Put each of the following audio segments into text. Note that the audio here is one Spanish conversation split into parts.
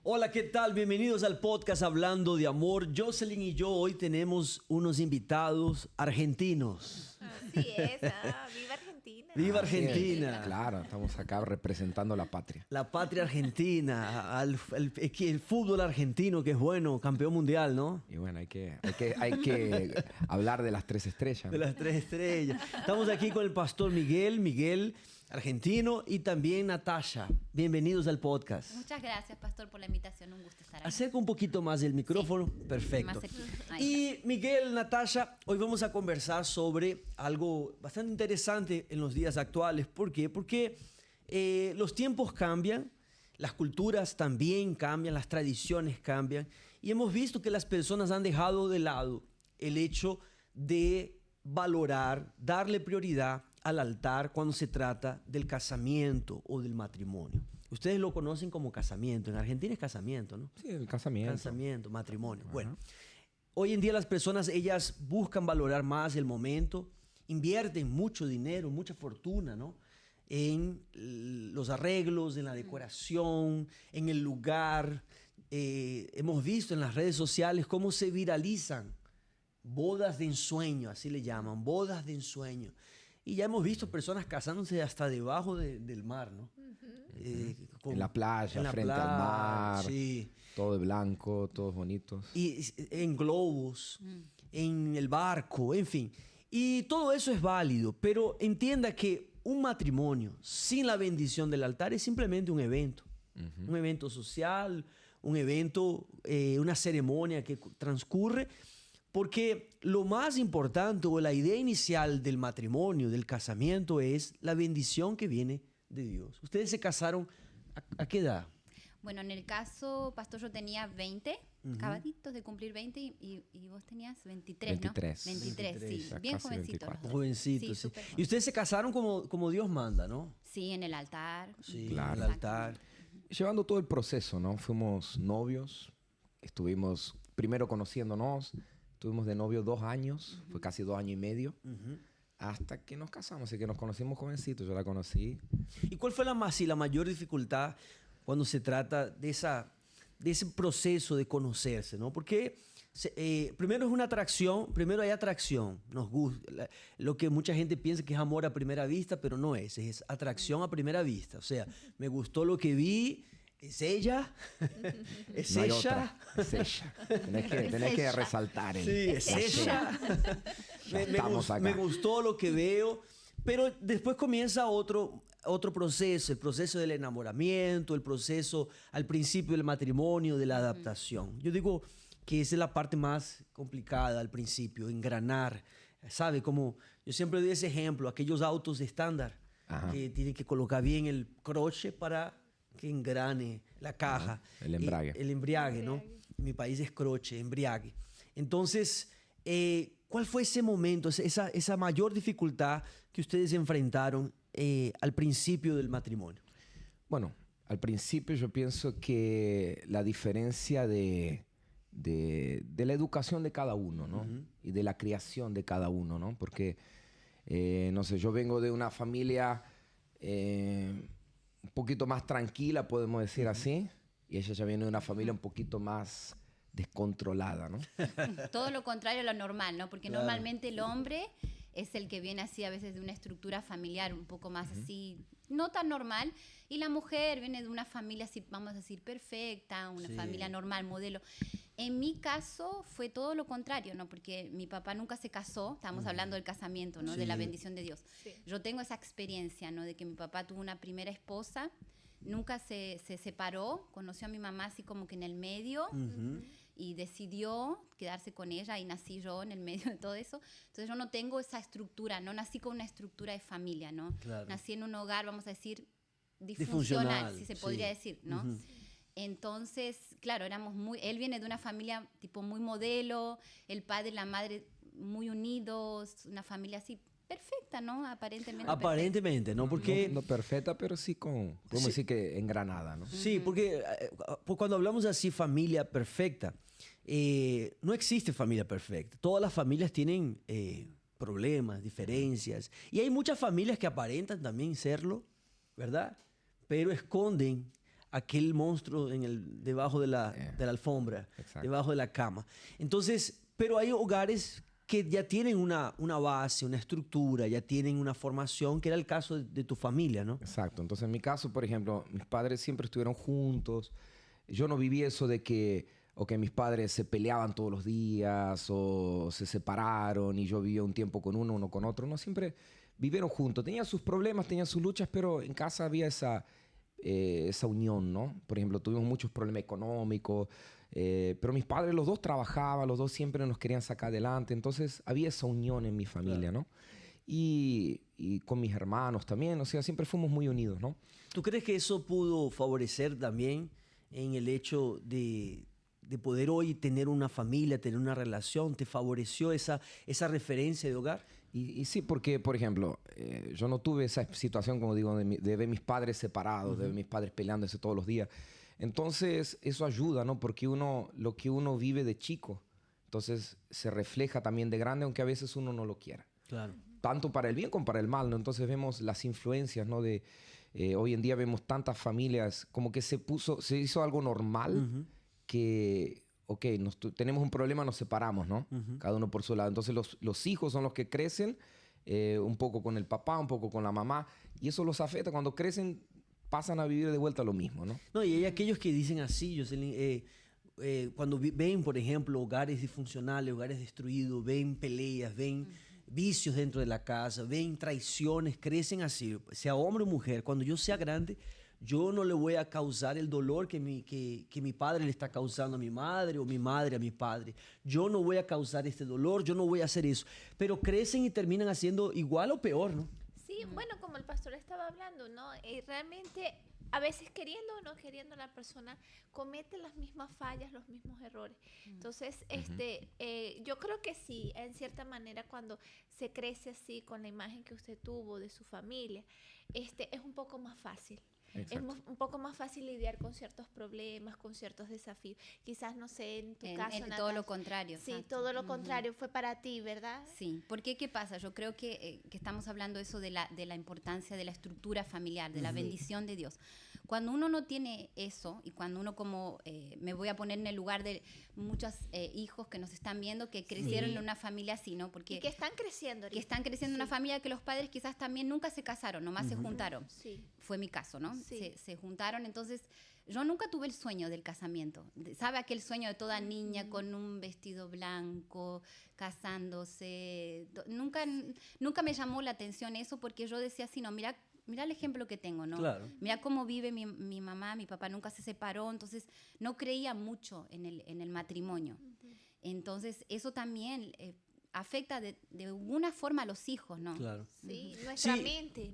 Hola, ¿qué tal? Bienvenidos al podcast Hablando de Amor. Jocelyn y yo hoy tenemos unos invitados argentinos. Así es, ¡viva Argentina! ¡Viva Argentina! Claro, estamos acá representando la patria. La patria argentina, el fútbol argentino que es bueno, campeón mundial, ¿no? Y bueno, hay que hablar de las 3 estrellas. De las 3 estrellas. Estamos aquí con el pastor Miguel, argentino, y también Natasha. Bienvenidos al podcast. Muchas gracias, pastor, por la invitación. Un gusto estar aquí. Acerca un poquito más del micrófono. Sí. Perfecto. Y Miguel, Natasha, hoy vamos a conversar sobre algo bastante interesante en los días actuales. ¿Por qué? Porque los tiempos cambian, las culturas también cambian, las tradiciones cambian. Y hemos visto que las personas han dejado de lado el hecho de valorar, darle prioridad al altar cuando se trata del casamiento o del matrimonio. Ustedes lo conocen como casamiento. En Argentina es casamiento, ¿no? Sí, el casamiento. Casamiento, matrimonio. Bueno, hoy en día las personas, ellas buscan valorar más el momento, invierten mucho dinero, mucha fortuna, ¿no? En los arreglos, en la decoración, en el lugar. Hemos visto en las redes sociales cómo se viralizan bodas de ensueño, así le llaman, bodas de ensueño. Y ya hemos visto personas casándose hasta debajo del mar, ¿no? En la playa, frente al mar, sí. Todo de blanco, todos bonitos. Y en globos, en el barco, en fin. Y todo eso es válido, pero entienda que un matrimonio sin la bendición del altar es simplemente un evento. Un evento social, un evento, una ceremonia que transcurre. Porque lo más importante o la idea inicial del matrimonio, del casamiento, es la bendición que viene de Dios. ¿Ustedes se casaron a qué edad? Bueno, en el caso, pastor, yo tenía 20, acabaditos de cumplir 20 y vos tenías 23, 23. ¿no? 23, sí. Bien jovencitos. Jovencitos, sí. Y ustedes se casaron como Dios manda, ¿no? Sí, en el altar. Sí, claro. En el altar. Llevando todo el proceso, ¿no? Fuimos novios, estuvimos primero conociéndonos. Estuvimos de novio 2 años, fue casi 2 años y medio, hasta que nos casamos y que nos conocimos jovencitos. Yo la conocí. ¿Y cuál fue la mayor dificultad cuando se trata de ese proceso de conocerse, ¿no? Porque primero es una atracción, primero hay atracción, nos gusta, lo que mucha gente piensa que es amor a primera vista, pero no es atracción a primera vista. O sea, me gustó lo que vi. ¿Es ella? ¿Es no ella? Otra. Es ella. Tenés que resaltar. Sí, es ella. Me gustó lo que veo. Pero después comienza otro proceso, el proceso del enamoramiento, el proceso al principio del matrimonio, de la adaptación. Yo digo que esa es la parte más complicada al principio, engranar. ¿Sabe? Como yo siempre doy ese ejemplo, aquellos autos de estándar que tienen que colocar bien el croche para que engrane la caja. El embrague. El embriague, ¿no? En mi país es croche, embriague. Entonces, ¿cuál fue ese momento, esa mayor dificultad que ustedes enfrentaron al principio del matrimonio? Bueno, al principio yo pienso que la diferencia de la educación de cada uno, ¿no? Y de la criación de cada uno, ¿no? Porque, no sé, yo vengo de una familia un poquito más tranquila, podemos decir así, y ella ya viene de una familia un poquito más descontrolada, ¿no? Todo lo contrario a lo normal, ¿no? Porque normalmente el hombre es el que viene así a veces de una estructura familiar un poco más así, no tan normal, y la mujer viene de una familia así, vamos a decir, perfecta, una familia normal, modelo. En mi caso fue todo lo contrario, ¿no? Porque mi papá nunca se casó, estamos hablando del casamiento, ¿no? De la bendición de Dios. Sí. Yo tengo esa experiencia, ¿no? De que mi papá tuvo una primera esposa, nunca se separó, conoció a mi mamá así como que en el medio y decidió quedarse con ella y nací yo en el medio de todo eso. Entonces yo no tengo esa estructura, no nací con una estructura de familia, ¿no? Claro. Nací en un hogar, vamos a decir, disfuncional, si se podría decir, ¿no? Entonces, claro, él viene de una familia tipo muy modelo, el padre y la madre muy unidos, una familia así perfecta, ¿no? Aparentemente, ¿no? Porque no perfecta, pero sí podemos decir que engranada, ¿no? Sí, porque cuando hablamos así, familia perfecta, no existe familia perfecta. Todas las familias tienen problemas, diferencias. Y hay muchas familias que aparentan también serlo, ¿verdad? Pero esconden aquel monstruo debajo de la alfombra, debajo de la cama. Entonces, pero hay hogares que ya tienen una base, una estructura, ya tienen una formación, que era el caso de tu familia, ¿no? Exacto. Entonces, en mi caso, por ejemplo, mis padres siempre estuvieron juntos. Yo no viví eso de que mis padres se peleaban todos los días o se separaron y yo vivía un tiempo con uno con otro. No, siempre vivieron juntos. Tenían sus problemas, tenían sus luchas, pero en casa había esa unión, ¿no? Por ejemplo, tuvimos muchos problemas económicos, pero mis padres, los dos trabajaban, los dos siempre nos querían sacar adelante. Entonces, había esa unión en mi familia, ¿no? Y con mis hermanos también, o sea, siempre fuimos muy unidos, ¿no? ¿Tú crees que eso pudo favorecer también en el hecho de poder hoy tener una familia, tener una relación? ¿Te favoreció esa referencia de hogar? Y sí, porque, por ejemplo, yo no tuve esa situación, como digo, de ver mis padres separados, de ver mis padres peleándose todos los días. Entonces, eso ayuda, ¿no? Porque lo que uno vive de chico, entonces se refleja también de grande, aunque a veces uno no lo quiera. Claro. Tanto para el bien como para el mal, ¿no? Entonces vemos las influencias, ¿no? Hoy en día vemos tantas familias, como que se hizo algo normal, que, tenemos un problema, nos separamos, ¿no? Cada uno por su lado. Entonces los hijos son los que crecen, un poco con el papá, un poco con la mamá, y eso los afecta. Cuando crecen, pasan a vivir de vuelta lo mismo, ¿no? No, y hay aquellos que dicen así, Jocelyn, cuando ven, por ejemplo, hogares disfuncionales, hogares destruidos, ven peleas, ven vicios dentro de la casa, ven traiciones, crecen así, sea hombre o mujer. Cuando yo sea grande, yo no le voy a causar el dolor que mi padre le está causando a mi madre o mi madre a mi padre. Yo no voy a causar este dolor, yo no voy a hacer eso. Pero crecen y terminan haciendo igual o peor, ¿no? Sí, bueno, como el pastor estaba hablando, ¿no? Realmente, a veces queriendo o no queriendo, la persona comete las mismas fallas, los mismos errores. Entonces, yo creo que sí, en cierta manera, cuando se crece así con la imagen que usted tuvo de su familia, es un poco más fácil. Exacto. Es un poco más fácil lidiar con ciertos problemas, con ciertos desafíos. Quizás, no sé, en tu caso, Natasha, todo lo contrario. Sí, todo lo contrario fue para ti, ¿verdad? Sí, porque ¿qué pasa? Yo creo que estamos hablando eso de la importancia de la estructura familiar, de la bendición de Dios. Cuando uno no tiene eso, y cuando uno me voy a poner en el lugar de muchos hijos que nos están viendo, que crecieron en una familia así, ¿no? Porque, y que están creciendo ahorita. Que están creciendo en una familia que los padres quizás también nunca se casaron, nomás se juntaron. Sí. Fue mi caso, ¿no? Sí. Se juntaron, entonces yo nunca tuve el sueño del casamiento. ¿Sabe aquel sueño de toda niña con un vestido blanco, casándose? Nunca me llamó la atención eso, porque yo decía así, no, mira el ejemplo que tengo, ¿no? Claro. Mira cómo vive mi mamá, mi papá nunca se separó, entonces no creía mucho en el matrimonio. Entonces eso también afecta de alguna forma a los hijos, ¿no? Claro. Sí, nuestra mente,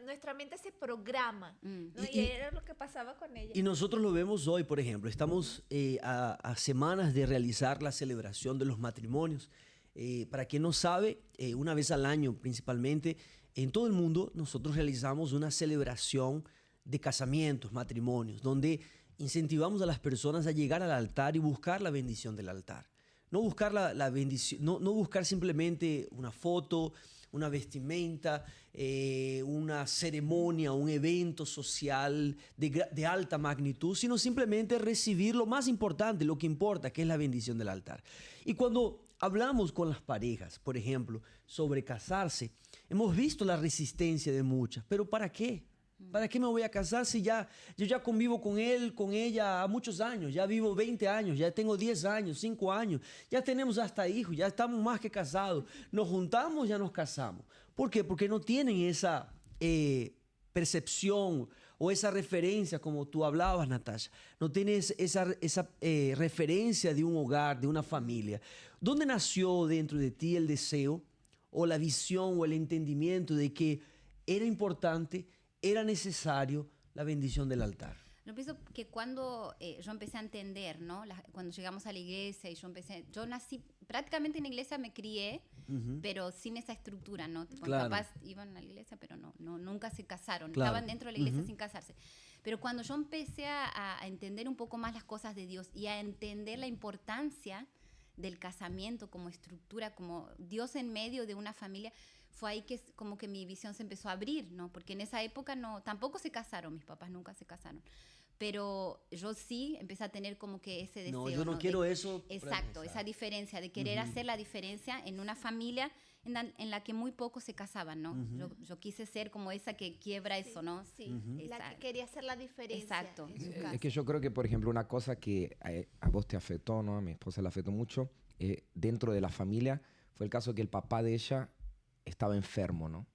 nuestra mente se programa, ¿no? Y era lo que pasaba con ella. Y nosotros lo vemos hoy, por ejemplo. Estamos a semanas de realizar la celebración de los matrimonios. Para quien no sabe, una vez al año principalmente, en todo el mundo nosotros realizamos una celebración de casamientos, matrimonios, donde incentivamos a las personas a llegar al altar y buscar la bendición del altar. No buscar la bendición, no buscar simplemente una foto, una vestimenta, una ceremonia, un evento social de alta magnitud, sino simplemente recibir lo más importante, lo que importa, que es la bendición del altar. Y cuando hablamos con las parejas, por ejemplo, sobre casarse, hemos visto la resistencia de muchas, pero ¿para qué? ¿Para qué me voy a casar si yo ya convivo con él, con ella a muchos años? Ya vivo 20 años, ya tengo 10 años, 5 años, ya tenemos hasta hijos, ya estamos más que casados. Nos juntamos, ya nos casamos. ¿Por qué? Porque no tienen esa percepción o esa referencia, como tú hablabas, Natasha. No tienes esa referencia de un hogar, de una familia. ¿Dónde nació dentro de ti el deseo o la visión o el entendimiento de que era importante, era necesario la bendición del altar? Yo pienso que cuando yo empecé a entender, ¿no? Cuando llegamos a la iglesia y yo nací prácticamente en la iglesia, me crié, pero sin esa estructura, ¿no? Mis papás iban a la iglesia, pero nunca se casaron, estaban dentro de la iglesia sin casarse. Pero cuando yo empecé a entender un poco más las cosas de Dios y a entender la importancia del casamiento como estructura, como Dios en medio de una familia, fue ahí que como que mi visión se empezó a abrir, ¿no? Porque en esa época tampoco se casaron, mis papás nunca se casaron. Pero yo sí empecé a tener como que ese deseo. No, yo no quiero eso. Exacto, esa diferencia, de querer hacer la diferencia en una familia en la que muy pocos se casaban, ¿no? Yo quise ser como esa que quiebra eso, ¿no? Sí, la que quería hacer la diferencia. Exacto. En su casa. Es que yo creo que, por ejemplo, una cosa que a vos te afectó, ¿no? A mi esposa le afectó mucho, dentro de la familia, fue el caso que el papá de ella estaba enfermo, ¿no?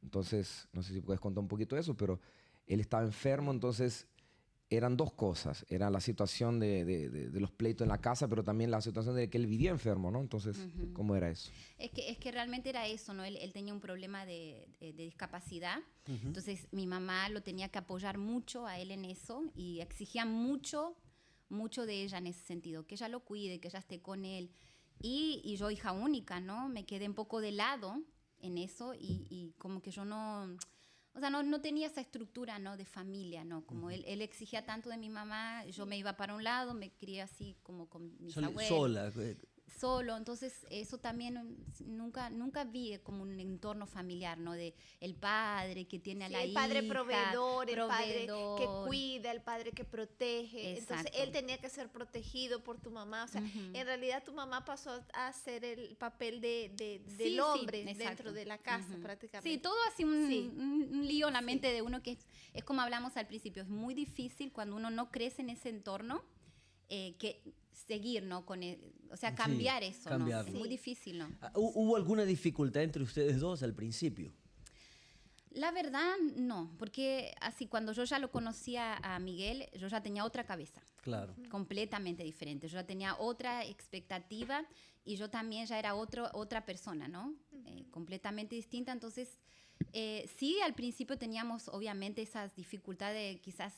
Entonces, no sé si puedes contar un poquito de eso, pero él estaba enfermo, entonces eran dos cosas. Era la situación de los pleitos en la casa, pero también la situación de que él vivía enfermo, ¿no? Entonces, ¿cómo era eso? Es que realmente era eso, ¿no? Él tenía un problema de discapacidad. Entonces, mi mamá lo tenía que apoyar mucho a él en eso y exigía mucho de ella en ese sentido, que ella lo cuide, que ella esté con él. Y yo, hija única, ¿no? Me quedé un poco de lado en eso y como que yo no... O sea, no tenía esa estructura, ¿no? De familia, ¿no? Como él exigía tanto de mi mamá, yo me iba para un lado, me crié así como con mis abuelos. Sola. Solo, entonces eso también nunca vi como un entorno familiar, ¿no? De el padre que tiene a la hija. El padre proveedor, el padre que cuida, el padre que protege. Exacto. Entonces él tenía que ser protegido por tu mamá. O sea, en realidad tu mamá pasó a hacer el papel del hombre dentro de la casa, prácticamente. Sí, todo así un lío en la mente de uno que es como hablamos al principio, es muy difícil cuando uno no crece en ese entorno que seguir, ¿no? O sea, cambiar eso, cambiarlo. ¿no? Es muy difícil, ¿no? ¿Hubo alguna dificultad entre ustedes dos al principio? La verdad, no, porque así cuando yo ya lo conocía a Miguel, yo ya tenía otra cabeza. Claro. Completamente diferente. Yo ya tenía otra expectativa y yo también ya era otra persona, ¿no? Completamente distinta. Entonces, sí, al principio teníamos obviamente esas dificultades quizás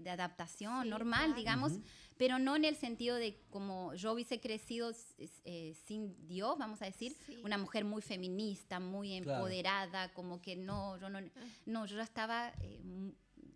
de adaptación normal, claro, digamos, pero no en el sentido de como yo hubiese crecido sin Dios, vamos a decir, una mujer muy feminista, muy empoderada, como que yo ya estaba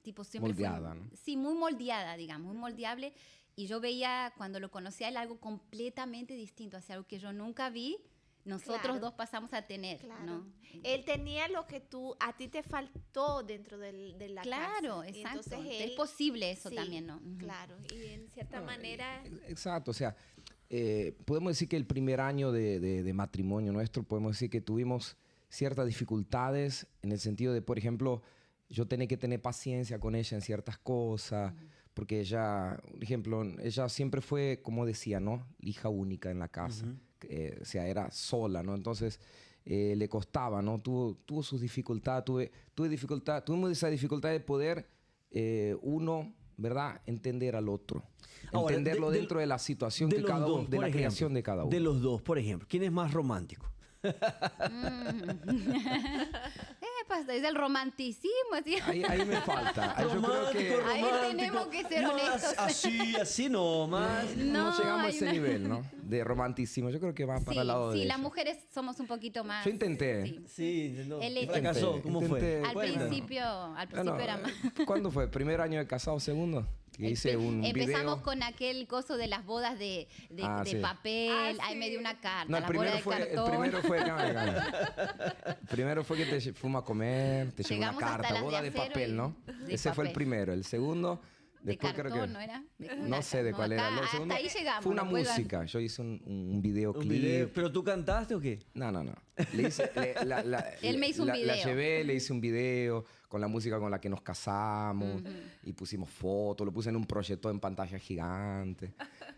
tipo siempre moldeada, ¿no? Sí, muy moldeada, digamos, muy moldeable, y yo veía cuando lo conocía él algo completamente distinto, hacia algo que yo nunca vi. Nosotros dos pasamos a tener, claro, ¿no? Él tenía lo que a ti te faltó dentro de la casa. Claro, exacto. Entonces es posible eso también, ¿no? Claro, y en cierta manera... Exacto, o sea, podemos decir que el primer año de matrimonio nuestro, podemos decir que tuvimos ciertas dificultades en el sentido de, por ejemplo, yo tenía que tener paciencia con ella en ciertas cosas, porque ella, por ejemplo, ella siempre fue, como decía, ¿no? Hija única en la casa. O sea, era sola, ¿no? Entonces, le costaba, ¿no? Tuvo sus dificultades, tuvimos esa dificultad de poder uno, ¿verdad? Entender al otro. Ahora, entenderlo dentro de la situación de que los cada dos, uno, de la ejemplo, creación de cada uno. De los dos, por ejemplo, ¿quién es más romántico? Es el romanticismo, ¿sí? Ahí me falta. Yo creo que ahí tenemos que ser honestos. Así no, más. no llegamos a ese nivel, ¿no? De romanticismo. Yo creo que va para el lado de sí, ella. las mujeres somos un poquito más. Yo intenté. Sí, no, Él fracasó. ¿Cómo fue? Al principio era más. ¿Cuándo fue? ¿Primer año de casado, segundo? Que hice un Empezamos video. con aquel coso de las bodas de papel. Ahí me dio una carta. No, la boda de cartón. El primero fue que te fuimos a comer, te llegó una Llegamos hasta carta, las boda de papel, ¿no? Ese fue el primero. El segundo, de después cartón, creo que... ¿no era? No sé de cuál era. El segundo hasta ahí llegamos. fue una música. Yo hice un videoclip. ¿Pero tú cantaste o qué? No. Le hice, Él me hizo un video. La llevé, le hice un video con la música con la que nos casamos y pusimos fotos, lo puse en un proyector en pantalla gigante.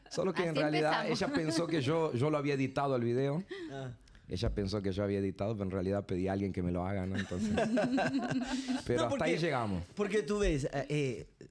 Solo que Así en realidad empezamos. ella pensó que yo lo había editado el video. Ella pensó que yo había editado, pero en realidad pedí a alguien que me lo haga, ¿no? Entonces, pero No, hasta ahí llegamos. Porque tú ves,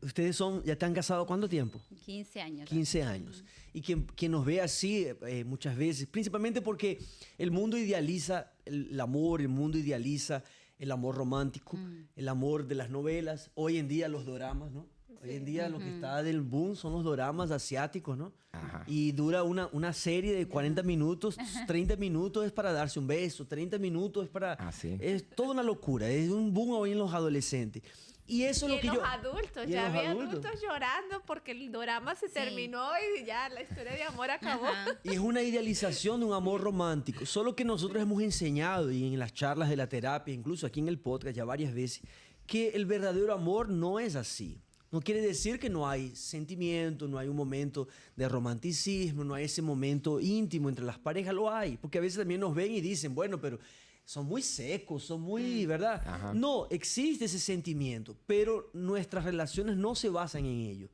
ustedes ya están casados ¿cuánto tiempo? 15 años. 15 años. Y quien nos ve así muchas veces, principalmente porque el mundo idealiza el amor, el mundo idealiza el amor romántico, el amor de las novelas, hoy en día los doramas, ¿no? Hoy en día lo que está del boom son los doramas asiáticos, ¿no? Ajá. Y dura una serie de 40 minutos, 30 minutos es para darse un beso, 30 minutos es para... Ah, sí. Es toda una locura, es un boom hoy en los adolescentes. Y eso es lo que yo... Los adultos, ya había adultos llorando porque el drama se terminó y ya la historia de amor acabó. Y es una idealización de un amor romántico. Solo que nosotros hemos enseñado, y en las charlas de la terapia, incluso aquí en el podcast ya varias veces, que el verdadero amor no es así. No quiere decir que no hay sentimiento, no hay un momento de romanticismo, no hay ese momento íntimo entre las parejas, lo hay. Porque a veces también nos ven y dicen, bueno, pero son muy secos, son muy, ¿verdad? Ajá. No, existe ese sentimiento, pero nuestras relaciones no se basan en ello.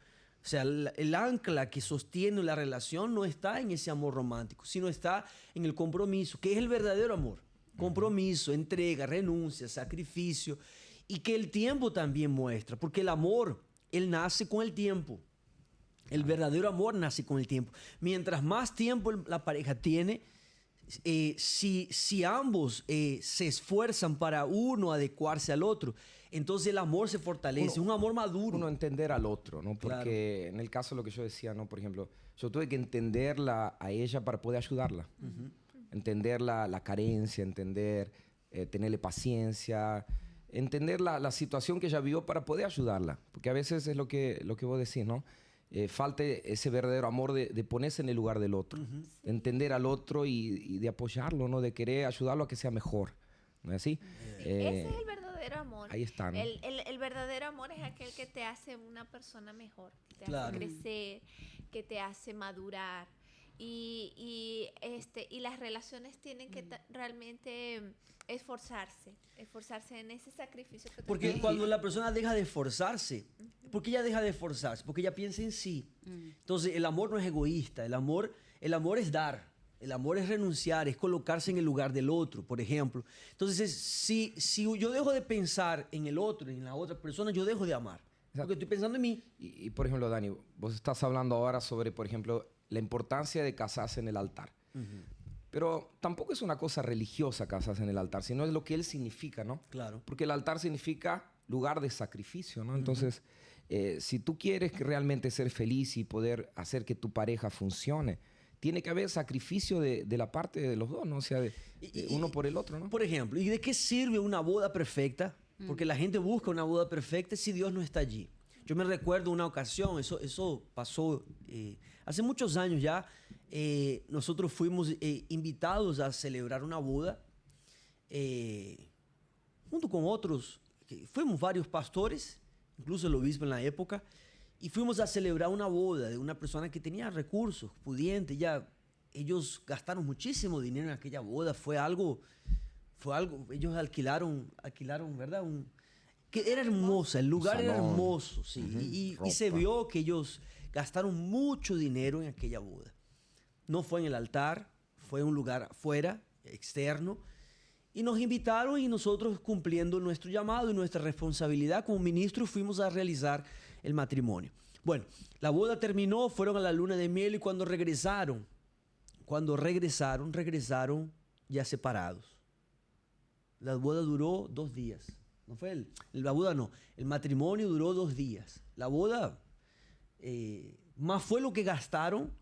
O sea, el ancla que sostiene la relación no está en ese amor romántico, sino está en el compromiso, que es el verdadero amor. Compromiso, entrega, renuncia, sacrificio, y que el tiempo también muestra, porque el amor... Él nace con el tiempo. El verdadero amor nace con el tiempo. Mientras más tiempo la pareja tiene, si ambos se esfuerzan para uno adecuarse al otro, entonces el amor se fortalece. Un amor maduro. Uno entender al otro, ¿no? Porque en el caso de lo que yo decía, ¿no? Por ejemplo, yo tuve que entenderla a ella para poder ayudarla. Entender la carencia, entender, tenerle paciencia... entender la situación que ella vivió para poder ayudarla. Porque a veces es lo que vos decís, ¿no? Falta ese verdadero amor de ponerse en el lugar del otro. De entender al otro y de apoyarlo, ¿no? De querer ayudarlo a que sea mejor. ¿No es así? Ese es el verdadero amor. Ahí está, ¿no? El verdadero amor es aquel que te hace una persona mejor. Que te hace crecer, que te hace madurar. Y las relaciones tienen que realmente esforzarse en ese sacrificio que porque cuando la persona deja de esforzarse, ¿por qué ella deja de esforzarse? Porque ella piensa en sí. Entonces el amor no es egoísta, el amor es dar, el amor es renunciar, es colocarse en el lugar del otro, por ejemplo. Entonces si yo dejo de pensar en el otro, en la otra persona, yo dejo de amar. Exacto. Porque estoy pensando en mí. Y por ejemplo, Dani, vos estás hablando ahora sobre, por ejemplo, la importancia de casarse en el altar. Pero tampoco es una cosa religiosa casarse en el altar, sino es lo que él significa, ¿no? Claro. Porque el altar significa lugar de sacrificio, ¿no? Entonces, si tú quieres realmente ser feliz y poder hacer que tu pareja funcione, tiene que haber sacrificio de la parte de los dos, ¿no? O sea, de uno por el otro, ¿no? Por ejemplo, ¿y de qué sirve una boda perfecta? Porque la gente busca una boda perfecta si Dios no está allí. Yo me recuerdo una ocasión, eso pasó hace muchos años ya. Nosotros fuimos invitados a celebrar una boda junto con otros. Fuimos varios pastores, incluso el obispo en la época, y fuimos a celebrar una boda de una persona que tenía recursos, pudiente. Ya ellos gastaron muchísimo dinero en aquella boda. Fue algo. Ellos alquilaron, ¿verdad? Que era hermosa, el lugar era hermoso, sí. Y se vio que ellos gastaron mucho dinero en aquella boda. No fue en el altar, fue en un lugar afuera, externo. Y nos invitaron y nosotros, cumpliendo nuestro llamado y nuestra responsabilidad como ministros, fuimos a realizar el matrimonio. Bueno, la boda terminó, fueron a la luna de miel y cuando regresaron ya separados. La boda duró 2 días. No fue la boda, no. El matrimonio duró 2 días. La boda, más fue lo que gastaron,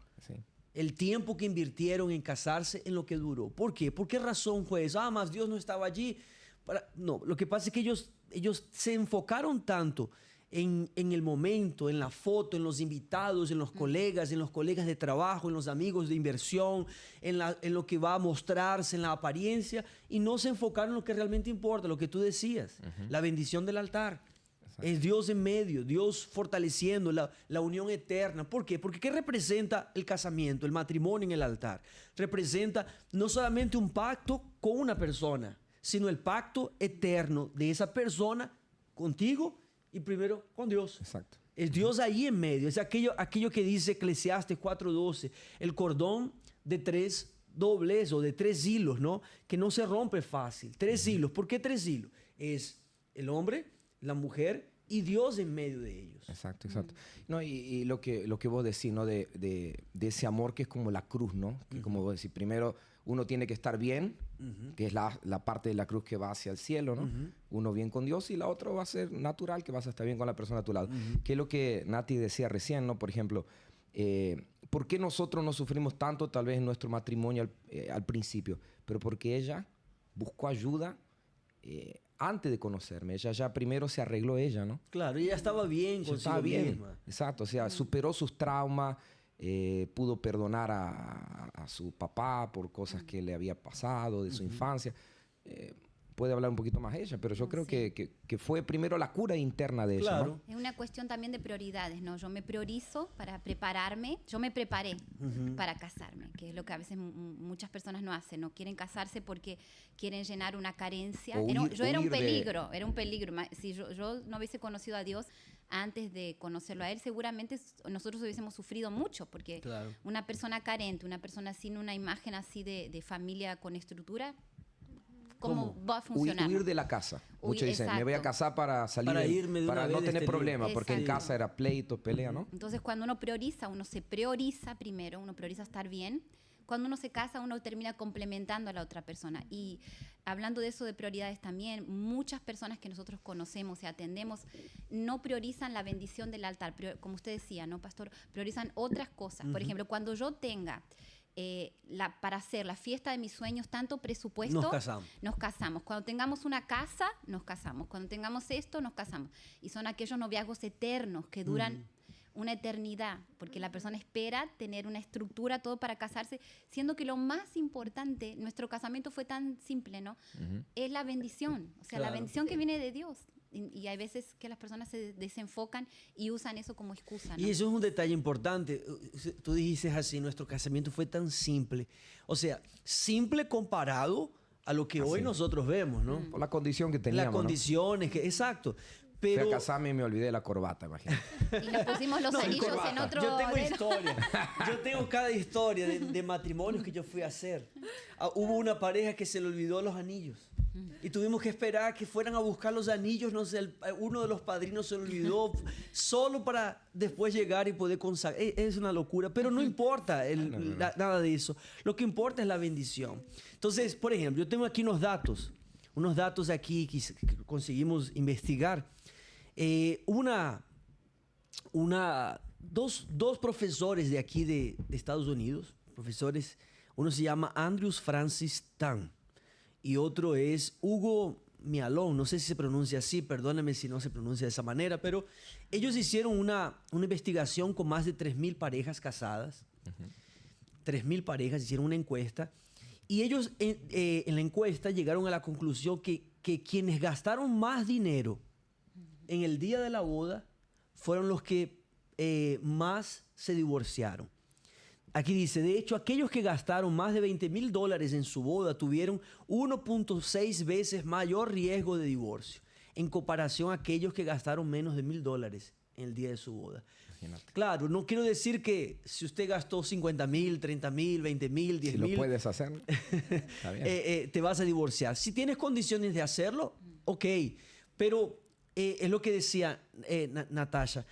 el tiempo que invirtieron en casarse, en lo que duró. ¿Por qué? ¿Por qué razón fue eso? Más Dios no estaba allí. No, lo que pasa es que ellos se enfocaron tanto en el momento, en la foto, en los invitados, en los colegas de trabajo, en los amigos de inversión, en lo que va a mostrarse, en la apariencia, y no se enfocaron en lo que realmente importa, lo que tú decías, la bendición del altar. Exacto. Es Dios en medio, Dios fortaleciendo la unión eterna. ¿Por qué? Porque ¿qué representa el casamiento, el matrimonio en el altar? Representa no solamente un pacto con una persona, sino el pacto eterno de esa persona contigo y primero con Dios. Exacto. Es Dios ahí en medio. Es aquello que dice Eclesiastes 4:12, el cordón de 3 dobles o de 3 hilos, ¿no? Que no se rompe fácil. 3 hilos. ¿Por qué 3 hilos? Es el hombre, la mujer y Dios en medio de ellos. Exacto. No, y lo que vos decís, ¿no? De ese amor que es como la cruz, ¿no? Que como vos decís, primero uno tiene que estar bien, que es la parte de la cruz que va hacia el cielo, ¿no? Uno bien con Dios y la otra va a ser natural, que vas a estar bien con la persona a tu lado. Que es lo que Nati decía recién, ¿no? Por ejemplo, ¿por qué nosotros no sufrimos tanto tal vez en nuestro matrimonio al principio? Pero porque ella buscó ayuda antes de conocerme. Ella ya primero se arregló ella, ¿no? Claro, ella estaba bien Ella consigo estaba bien, misma. exacto. O sea, superó sus traumas, pudo perdonar a su papá por cosas que le había pasado de su infancia. Puede hablar un poquito más ella, pero yo creo que fue primero la cura interna de ella, ¿no? Es una cuestión también de prioridades, ¿no? Yo me priorizo para prepararme, yo me preparé para casarme, que es lo que a veces muchas personas no hacen, no quieren casarse porque quieren llenar una carencia. Yo era un peligro, Si yo no hubiese conocido a Dios antes de conocerlo a Él, seguramente nosotros hubiésemos sufrido mucho, porque una persona carente, una persona sin una imagen así de familia con estructura, ¿cómo va a funcionar? Huir de la casa. Muchos dicen, me voy a casar para salir, para no tener problemas, porque en casa era pleito, pelea, ¿no? Entonces, cuando uno prioriza, uno se prioriza primero, uno prioriza estar bien. Cuando uno se casa, uno termina complementando a la otra persona. Y hablando de eso, de prioridades también, muchas personas que nosotros conocemos y atendemos no priorizan la bendición del altar. Como usted decía, ¿no, pastor? Priorizan otras cosas. Por ejemplo, cuando yo tenga para hacer la fiesta de mis sueños, tanto presupuesto, nos casamos. Cuando tengamos una casa, nos casamos. Cuando tengamos esto, nos casamos. Y son aquellos noviazgos eternos que duran una eternidad, porque la persona espera tener una estructura, todo para casarse, siendo que lo más importante, nuestro casamiento fue tan simple, ¿no? Es la bendición, o sea, la bendición que viene de Dios. Y hay veces que las personas se desenfocan y usan eso como excusa, ¿no? Y eso es un detalle importante. Tú dijiste así, nuestro casamiento fue tan simple. O sea, simple comparado a lo que hoy nosotros vemos, ¿no? Por la condición que teníamos, las condiciones, ¿no? Exacto. Pero... Fui a casarme y me olvidé de la corbata, imagínate. Y nos pusimos los anillos en otro... Yo tengo historia. Yo tengo cada historia de matrimonios que yo fui a hacer. Hubo una pareja que se le olvidó los anillos. Y tuvimos que esperar que fueran a buscar los anillos. No sé, uno de los padrinos se le olvidó solo para después llegar y poder consagrar. Es una locura, pero no importa nada de eso. Lo que importa es la bendición. Entonces, por ejemplo, yo tengo aquí unos datos aquí que conseguimos investigar. Dos profesores de aquí de Estados Unidos, profesores, uno se llama Andrews Francis Tan y otro es Hugo Mialón, no sé si se pronuncia así, perdóname si no se pronuncia de esa manera, pero ellos hicieron una investigación con más de 3,000 parejas casadas, 3,000 parejas, hicieron una encuesta y ellos en la encuesta llegaron a la conclusión que quienes gastaron más dinero en el día de la boda fueron los que más se divorciaron. Aquí dice, de hecho, aquellos que gastaron más de $20,000 en su boda tuvieron 1.6 veces mayor riesgo de divorcio en comparación a aquellos que gastaron menos de $1,000 en el día de su boda. Imagínate. Claro, no quiero decir que si usted gastó 50,000, 30,000, 20,000, 10,000... Si lo puedes hacer, está bien. Te vas a divorciar. Si tienes condiciones de hacerlo, ok, pero... es lo que decía Natasha.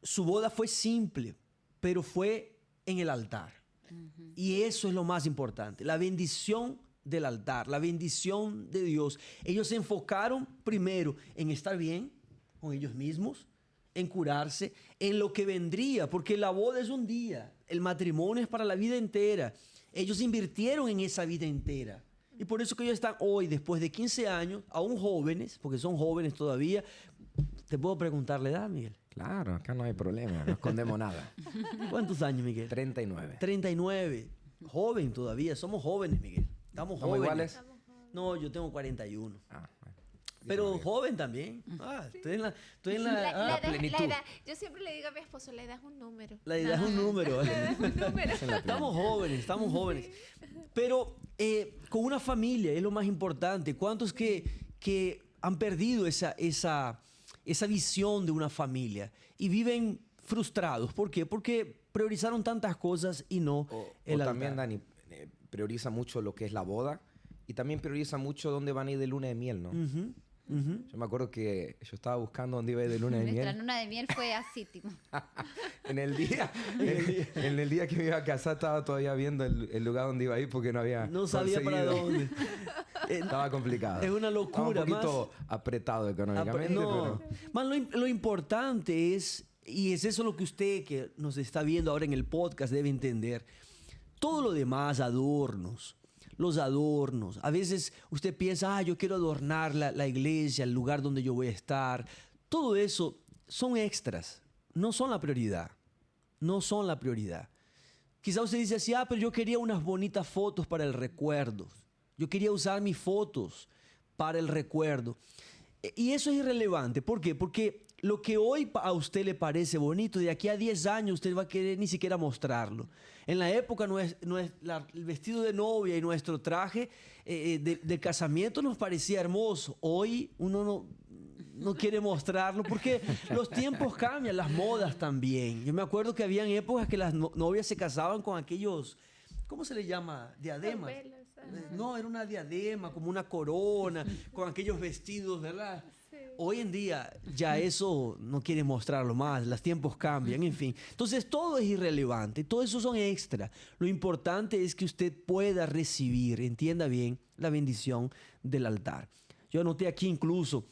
Su boda fue simple, pero fue en el altar. Y eso es lo más importante. La bendición del altar, la bendición de Dios. Ellos se enfocaron primero en estar bien con ellos mismos, en curarse, en lo que vendría, porque la boda es un día, el matrimonio es para la vida entera. Ellos invirtieron en esa vida entera. Y por eso que ellos están hoy, después de 15 años, aún jóvenes, porque son jóvenes todavía. ¿Te puedo preguntar la edad, Miguel? Claro, acá no hay problema, no escondemos nada. ¿Cuántos años, Miguel? 39. 39. Joven todavía, somos jóvenes, Miguel. Estamos jóvenes. Iguales? No, yo tengo 41. Ah, bueno. Pero joven también. Estoy en la plenitud. La edad, yo siempre le digo a mi esposo, la edad es un número. La edad es un número. ¿Vale? La edad es un número. Estamos jóvenes. Pero con una familia es lo más importante. ¿Cuántos que han perdido esa visión de una familia y viven frustrados? ¿Por qué? Porque priorizaron tantas cosas y no el altar. También, Dani, prioriza mucho lo que es la boda y también prioriza mucho dónde van a ir de luna de miel, ¿no? Yo me acuerdo que yo estaba buscando dónde iba a ir de luna de miel. Nuestra luna de miel fue así, tipo. en el día que me iba a casar estaba todavía viendo el lugar donde iba a ir porque no había sabía para dónde. Estaba complicado. Es una locura. Estaba un poquito apretado económicamente. No. Pero... Más lo importante es, y es eso lo que usted que nos está viendo ahora en el podcast debe entender, todo lo demás, adornos, los adornos. A veces usted piensa, yo quiero adornar la iglesia, el lugar donde yo voy a estar. Todo eso son extras, no son la prioridad. No son la prioridad. Quizá usted dice así, pero yo quería unas bonitas fotos para el recuerdo. Yo quería usar mis fotos para el recuerdo. Y eso es irrelevante. ¿Por qué? Porque lo que hoy a usted le parece bonito, de aquí a 10 años usted va a querer ni siquiera mostrarlo. En la época, el vestido de novia y nuestro traje de casamiento nos parecía hermoso. Hoy uno no quiere mostrarlo porque los tiempos cambian, las modas también. Yo me acuerdo que habían épocas que las novias se casaban con aquellos, ¿cómo se le llama? Diademas. No, era una diadema, como una corona, con aquellos vestidos, ¿verdad? Sí. Hoy en día ya eso no quiere mostrarlo más, los tiempos cambian, en fin. Entonces todo es irrelevante, todo eso son extra. Lo importante es que usted pueda recibir, entienda bien, la bendición del altar. Yo anoté aquí incluso,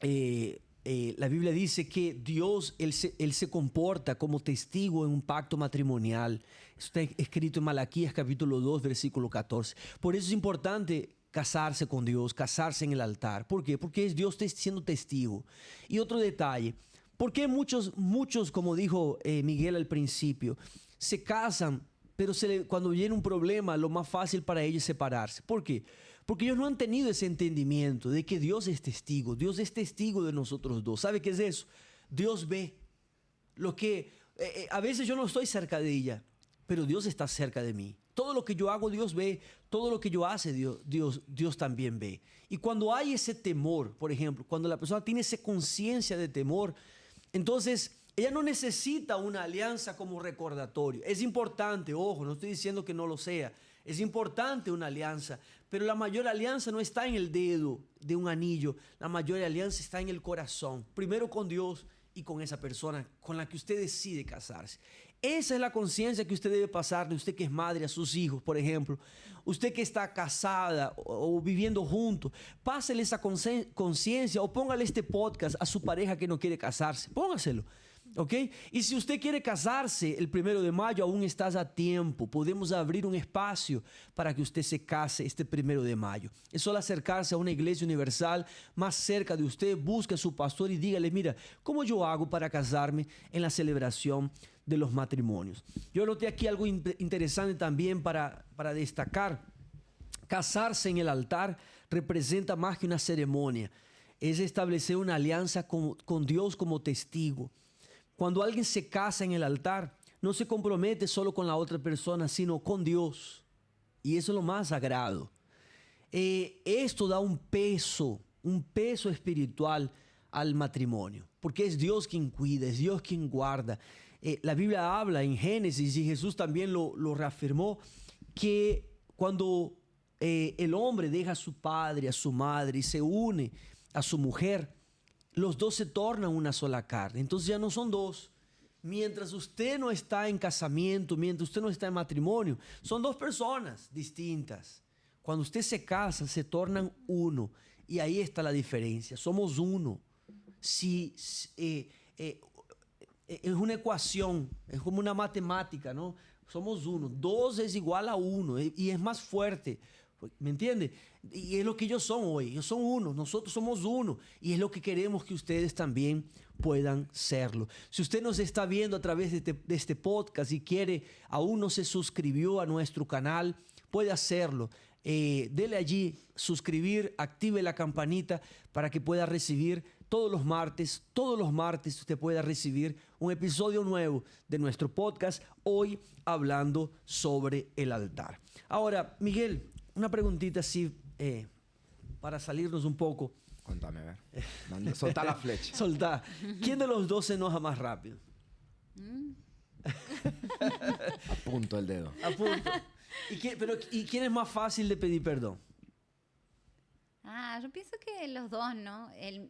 la Biblia dice que Dios, Él se comporta como testigo en un pacto matrimonial. Está escrito en Malaquías capítulo 2, versículo 14. Por eso es importante casarse con Dios, casarse en el altar. ¿Por qué? Porque es Dios siendo testigo. Y otro detalle, ¿por qué muchos, como dijo Miguel al principio, se casan, pero cuando viene un problema, lo más fácil para ellos es separarse? ¿Por qué? Porque ellos no han tenido ese entendimiento de que Dios es testigo. Dios es testigo de nosotros dos. ¿Sabe qué es eso? Dios ve lo que... a veces yo no estoy cerca de ella, pero Dios está cerca de mí. Todo lo que yo hago, Dios ve. Todo lo que yo hace, Dios también ve. Y cuando hay ese temor, por ejemplo, cuando la persona tiene esa conciencia de temor, entonces ella no necesita una alianza como recordatorio. Es importante, ojo, no estoy diciendo que no lo sea. Es importante una alianza, pero la mayor alianza no está en el dedo de un anillo. La mayor alianza está en el corazón. Primero con Dios y con esa persona con la que usted decide casarse. Esa es la conciencia que usted debe pasarle, usted que es madre, a sus hijos, por ejemplo. Usted que está casada o viviendo juntos, pásele esa conciencia o póngale este podcast a su pareja que no quiere casarse. Póngaselo. ¿Ok? Y si usted quiere casarse el 1 de mayo, aún estás a tiempo. Podemos abrir un espacio para que usted se case este 1 de mayo. Es solo acercarse a una iglesia universal más cerca de usted, busque a su pastor y dígale, mira, ¿cómo yo hago para casarme en la celebración de los matrimonios? Yo noté aquí algo interesante también para destacar. Casarse en el altar representa más que una ceremonia. Es establecer una alianza con Dios como testigo. Cuando alguien se casa en el altar, no se compromete solo con la otra persona, sino con Dios. Y eso es lo más sagrado. Esto da un peso espiritual al matrimonio, porque es Dios quien cuida, es Dios quien guarda. La Biblia habla en Génesis, y Jesús también lo reafirmó, que cuando el hombre deja a su padre, a su madre y se une a su mujer, los dos se tornan una sola carne. Entonces ya no son dos. Mientras usted no está en casamiento, mientras usted no está en matrimonio, son dos personas distintas. Cuando usted se casa, se tornan uno. Y ahí está la diferencia. Somos uno. Es una ecuación, es como una matemática, ¿no? Somos uno. 2 es igual a 1 y es más fuerte. ¿Me entiende? Y es lo que ellos son hoy. Ellos son uno, nosotros somos uno. Y es lo que queremos que ustedes también puedan serlo. Si usted nos está viendo a través de este podcast y quiere, aún no se suscribió a nuestro canal, puede hacerlo. Dele allí, suscribir, active la campanita para que pueda recibir todos los martes usted pueda recibir un episodio nuevo de nuestro podcast, hoy hablando sobre el altar. Ahora, Miguel, una preguntita así para salirnos un poco. Contame, a ver. Soltá la flecha. Soltá. ¿Quién de los dos se enoja más rápido? Apunto el dedo. Apunto. ¿Y quién es más fácil de pedir perdón? Yo pienso que los dos, ¿no? Él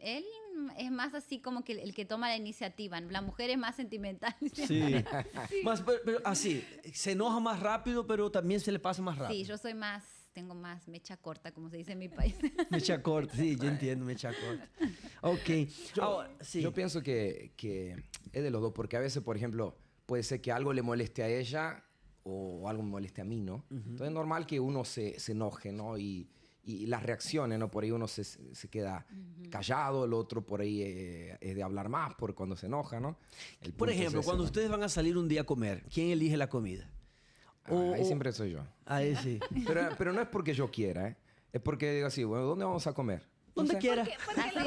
es más así como que el que toma la iniciativa, ¿no? La mujer es más sentimental. Sí. Sí. Pero así, se enoja más rápido, pero también se le pasa más rápido. Sí, yo soy más, tengo más mecha corta, como se dice en mi país. Mecha corta, sí, yo entiendo, mecha corta. Ok. Yo pienso que es de los dos, porque a veces, por ejemplo, puede ser que algo le moleste a ella o algo me moleste a mí, ¿no? Entonces es normal que uno se enoje, ¿no? Y las reacciones, ¿no? Por ahí uno se queda callado, el otro por ahí es de hablar más por cuando se enoja, ¿no? Por ejemplo, ese, cuando ¿no? ustedes van a salir un día a comer, ¿quién elige la comida? Ahí siempre soy yo. Ahí sí. Pero no es porque yo quiera, ¿eh? Es porque digo así, bueno, ¿dónde vamos a comer? Donde No sé. quiera. Porque ya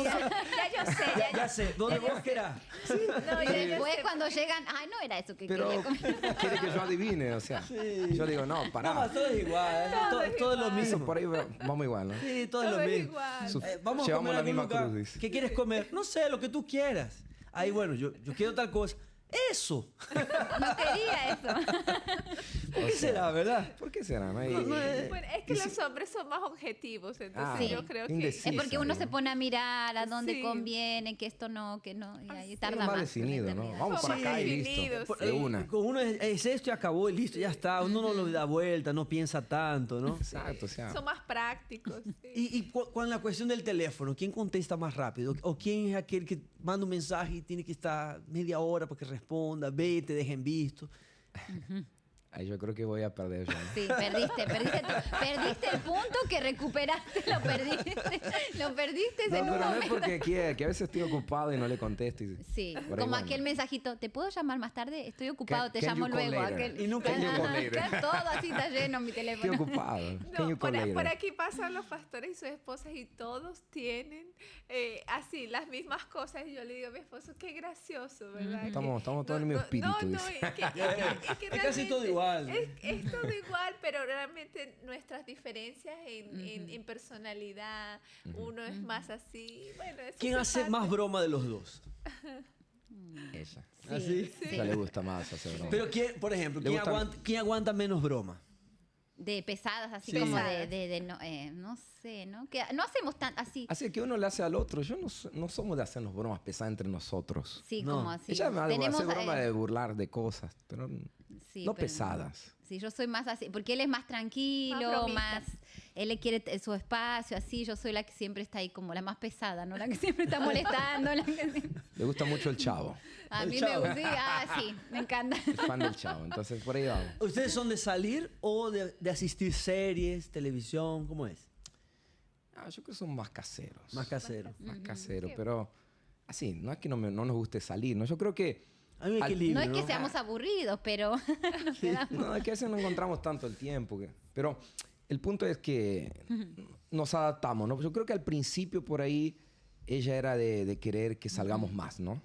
yo sé. Ya sé, donde vos quieras. No, Y ya yo después sé. cuando llegan, ay, no era eso que Pero quería comer. quiere que yo adivine, o sea. Yo digo, no, pará. No, todo es igual. Todo es lo Eso mismo. por ahí vamos igual, ¿no? Sí, todo es Todo lo es mismo. igual. Vamos a Llevamos comer la a algún misma lugar. cruz, dice. ¿Qué quieres comer? No sé, lo que tú quieras. Ahí, bueno, yo quiero tal cosa. ¡Eso! No quería eso. ¿Por qué será, verdad? ¿Por qué será? No, Bueno, es que los hombres son más objetivos, entonces Sí. yo creo Indeciso. que... Es porque uno Sí. se pone a mirar a dónde Sí. conviene, que esto no, que no. Y ahí sí. tarda más más. definido, ¿no? determinar. Vamos por Somos acá y listo. definidos, De una. Con uno es esto y acabó y listo, ya está. Uno no lo da vuelta, no piensa tanto, ¿no? Exacto, o sea. Son más prácticos. Sí. Y con la cuestión del teléfono, ¿quién contesta más rápido? ¿O quién es aquel que manda un mensaje y tiene que estar media hora para que responda, ve, te dejen visto? Ahí yo creo que voy a perder yo. ¿no? Sí, perdiste el punto que recuperaste, lo perdiste ese No, pero no es momento. porque quiera, que a veces estoy ocupado y no le contesto. Sí, Por ahí, como bueno. aquel mensajito, ¿te puedo llamar más tarde? Estoy ocupado, te Can llamo you call luego. later? Y nunca Can you call Ajá, later? todo así está lleno mi Estoy teléfono. ocupado. Can No, you call por later? aquí pasan los pastores y sus esposas y todos tienen así las mismas cosas. Y yo le digo a mi esposo, qué gracioso, ¿verdad? Estamos todos en el mismo espíritu, No, dice. que Es casi todo realmente igual. Es todo igual, pero realmente nuestras diferencias en personalidad, uno es más así. Bueno, eso ¿Quién se hace parte. más broma de los dos? Ella. ¿Así? Ella le gusta más hacer broma. Pero quién, por ejemplo, Le gusta- quién aguanta menos broma? De pesadas, así Sí. como Pesadas. no sé, ¿no? Que no hacemos tan así. Así que uno le hace al otro. Yo no somos de hacernos bromas pesadas entre nosotros. Sí, No. como así. Ella me Tenemos, hace broma de burlar de cosas, pero sí, no pero- pesadas. Sí, yo soy más así, porque él es más tranquilo, Más bromista. más él le quiere su espacio, así. Yo soy la que siempre está ahí, como la más pesada, ¿no? La que siempre está molestando. Le gusta mucho el Chavo. A El mí Chavo. me gusta, sí, me encanta. Es fan del Chavo. Entonces, por ahí vamos. ¿Ustedes son de salir o de asistir series, televisión? ¿Cómo es? Yo creo que son más caseros. Más casero. Más caseros, pero así, no es que no nos guste salir, ¿no? Yo creo que... Hay un Al- equilibrio, No es que ¿no? seamos aburridos, pero nos quedamos. No, es que a veces no encontramos tanto el tiempo. Pero el punto es que nos adaptamos, ¿no? Yo creo que al principio por ahí ella era de querer que salgamos más, ¿no?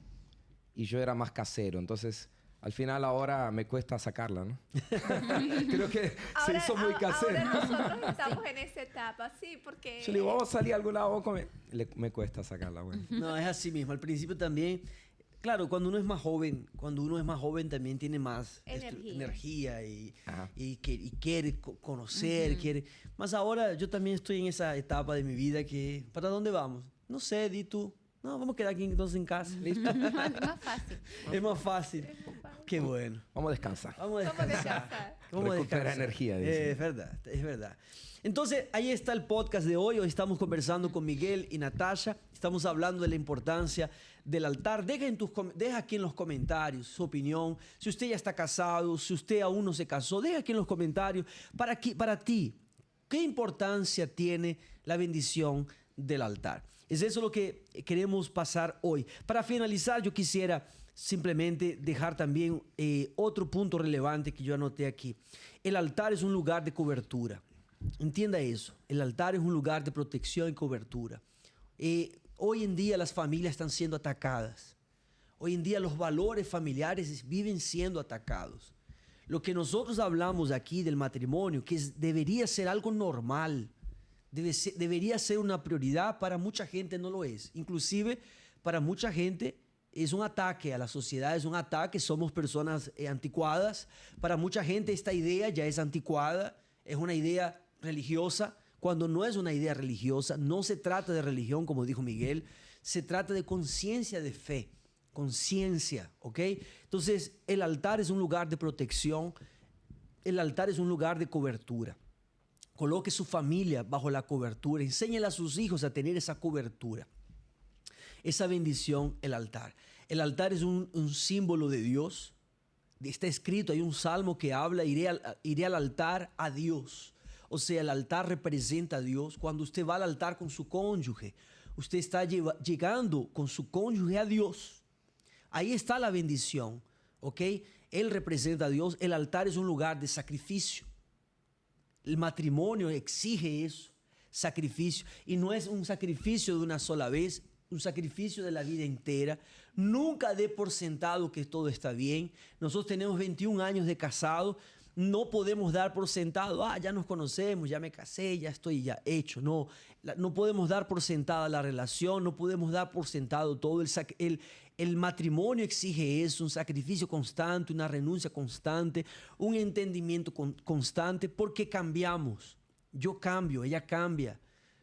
Y yo era más casero. Entonces, al final ahora me cuesta sacarla, ¿no? Creo que se hizo muy casero. Ahora nosotros estamos en esa etapa, sí, porque... Yo le digo, vamos a salir a algún lado, vamos a comer. Me cuesta sacarla, bueno. No, es así mismo. Al principio también, claro, cuando uno es más joven también tiene más energía Ajá. y quiere conocer, quiere... Más ahora yo también estoy en esa etapa de mi vida que, ¿para dónde vamos? No sé, di tú. No, vamos a quedar aquí entonces en casa. ¿Listo? Más fácil. Es más fácil. Qué bueno. Vamos a descansar. Vamos a Vamos a descansar. descansar. Vamos a Recupera descansar. energía, dice. Es verdad, es verdad. Entonces, ahí está el podcast de hoy. Hoy estamos conversando con Miguel y Natasha. Estamos hablando de la importancia del altar. Deja aquí en los comentarios su opinión. Si usted ya está casado, si usted aún no se casó, deja aquí en los comentarios para ti, ¿qué importancia tiene la bendición del altar? Es eso lo que queremos pasar hoy. Para finalizar, yo quisiera simplemente dejar también otro punto relevante que yo anoté aquí. El altar es un lugar de cobertura. Entienda eso. El altar es un lugar de protección y cobertura. Hoy en día las familias están siendo atacadas. Hoy en día los valores familiares viven siendo atacados. Lo que nosotros hablamos aquí del matrimonio, que debería ser algo normal, debería ser una prioridad, para mucha gente no lo es. Inclusive para mucha gente es un ataque a la sociedad, es un ataque, somos personas anticuadas. Para mucha gente esta idea ya es anticuada, es una idea religiosa, cuando no es una idea religiosa. No se trata de religión, como dijo Miguel, se trata de conciencia de fe, conciencia, ¿ok? Entonces, el altar es un lugar de protección, el altar es un lugar de cobertura. Coloque su familia bajo la cobertura, enséñele a sus hijos a tener esa cobertura, esa bendición, el altar. El altar es un símbolo de Dios, está escrito, hay un salmo que habla, iré al altar a Dios. O sea, el altar representa a Dios. Cuando usted va al altar con su cónyuge, usted está llegando con su cónyuge a Dios. Ahí está la bendición, ¿ok? Él representa a Dios. El altar es un lugar de sacrificio. El matrimonio exige eso, sacrificio. Y no es un sacrificio de una sola vez, un sacrificio de la vida entera. Nunca dé por sentado que todo está bien. Nosotros tenemos 21 años de casado. No podemos dar por sentado, ya nos conocemos, ya me casé, ya estoy ya hecho. No, no podemos dar por sentada la relación, no podemos dar por sentado todo. El matrimonio exige eso, un sacrificio constante, una renuncia constante, un entendimiento constante, porque cambiamos. Yo cambio, ella cambia,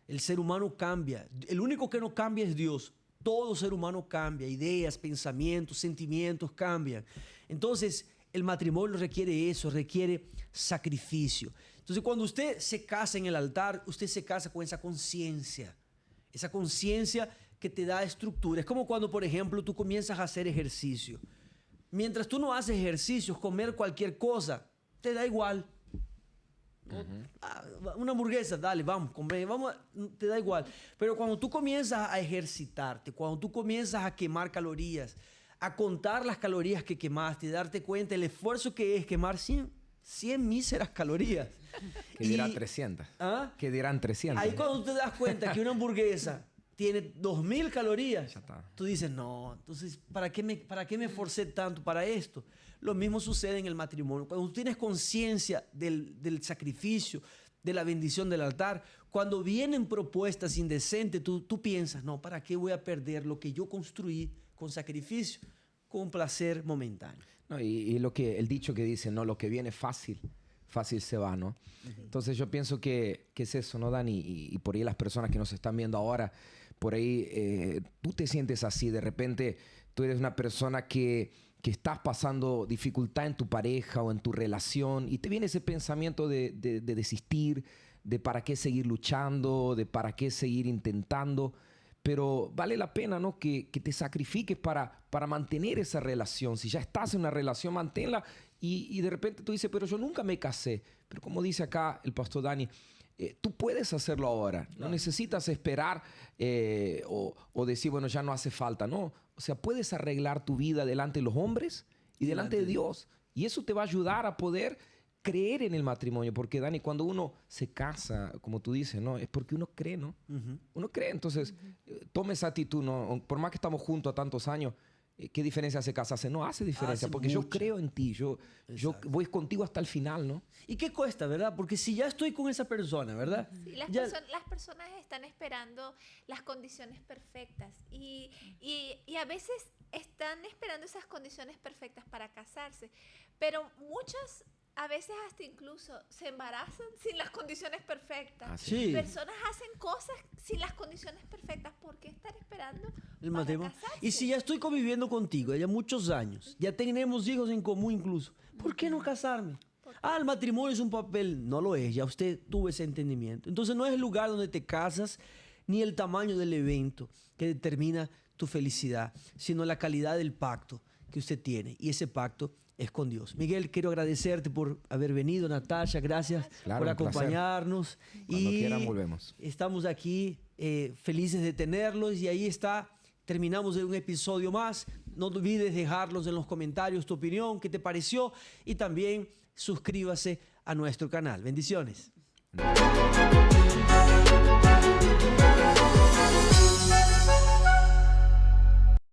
el ser humano cambia. El único que no cambia es Dios. Todo ser humano cambia, ideas, pensamientos, sentimientos cambian. Entonces, el matrimonio requiere eso, requiere sacrificio. Entonces, cuando usted se casa en el altar, usted se casa con esa conciencia que te da estructura. Es como cuando, por ejemplo, tú comienzas a hacer ejercicio. Mientras tú no haces ejercicios, comer cualquier cosa, te da igual. Una hamburguesa, dale, vamos, comer, te da igual. Pero cuando tú comienzas a ejercitarte, cuando tú comienzas a quemar calorías, a contar las calorías que quemaste, darte cuenta el esfuerzo que es quemar 100 míseras calorías. Que dirán 300. ¿Ah? Que dirán 300. Ahí cuando te das cuenta que una hamburguesa tiene 2000 calorías, Ya está. tú dices, no, entonces, ¿para qué me esforcé tanto para esto? Lo mismo sucede en el matrimonio. Cuando tú tienes conciencia del sacrificio, de la bendición del altar, cuando vienen propuestas indecentes, tú piensas, no, ¿para qué voy a perder lo que yo construí con sacrificio, con placer momentáneo? No, y lo que el dicho que dice, no, lo que viene fácil, fácil se va, ¿no? Entonces yo pienso que es eso, ¿no, Dani? Y por ahí las personas que nos están viendo ahora, por ahí tú te sientes así, de repente tú eres una persona que estás pasando dificultad en tu pareja o en tu relación y te viene ese pensamiento de desistir, de para qué seguir luchando, de para qué seguir intentando. Pero vale la pena, ¿no? que te sacrifiques para mantener esa relación. Si ya estás en una relación, manténla. Y de repente tú dices, pero yo nunca me casé. Pero como dice acá el pastor Dani, tú puedes hacerlo ahora. No necesitas esperar o decir, bueno, ya no hace falta. No, o sea, puedes arreglar tu vida delante de los hombres y delante de Dios. Y eso te va a ayudar a poder creer en el matrimonio, porque Dani, cuando uno se casa, como tú dices, ¿no? Es porque uno cree, ¿no? Uno cree, entonces toma esa actitud, ¿no? Por más que estamos juntos a tantos años, ¿qué diferencia hace casarse? No hace diferencia, porque yo creo en ti, yo voy contigo hasta el final, ¿no? ¿Y qué cuesta, verdad? Porque si ya estoy con esa persona, ¿verdad? Sí, las personas están esperando las condiciones perfectas y a veces están esperando esas condiciones perfectas para casarse, pero muchas a veces hasta incluso se embarazan sin las condiciones perfectas. Sí. Personas hacen cosas sin las condiciones perfectas. ¿Por qué estar esperando El para matrimonio. casarse? Y si ya estoy conviviendo contigo, ya muchos años, ya tenemos hijos en común incluso, ¿por qué no casarme? El matrimonio es un papel. No lo es, ya usted tuvo ese entendimiento. Entonces no es el lugar donde te casas, ni el tamaño del evento que determina tu felicidad, sino la calidad del pacto que usted tiene. Y ese pacto es con Dios. Miguel, quiero agradecerte por haber venido. Natasha, gracias por acompañarnos. Cuando quieran volvemos. Estamos aquí felices de tenerlos y ahí está. Terminamos de un episodio más. No olvides dejarlos en los comentarios tu opinión, qué te pareció y también suscríbase a nuestro canal. Bendiciones.